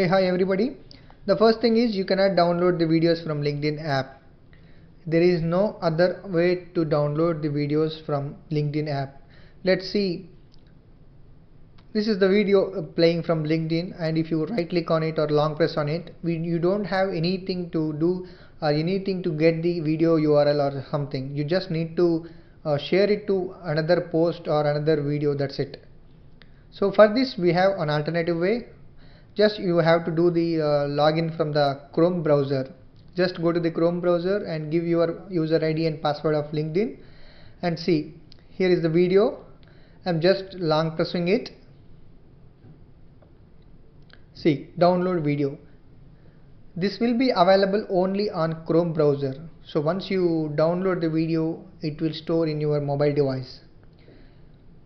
Hey, hi everybody. The first thing is you cannot download the videos from LinkedIn app. There is no other way to download the videos from LinkedIn app. Let's see. This is the video playing from LinkedIn, and if you right click on it or long press on it, you don't have anything to do or anything to get the video URL or something. You just need to share it to another post or another video. That's it. So for this we have an alternative way. Just you have to do the login from the Chrome browser. Just go to the Chrome browser and give your user ID and password of LinkedIn and see, here is the video. I'm just long pressing it. See, download video. This will be available only on Chrome browser. So once you download the video, it will store in your mobile device.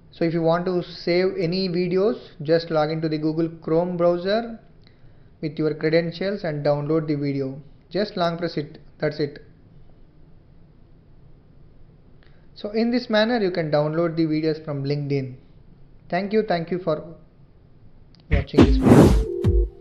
So if you want to save any videos, just log into the Google Chrome browser with your credentials and download the video. Just long press it. That's it. So in this manner you can download the videos from LinkedIn. Thank you for watching this video.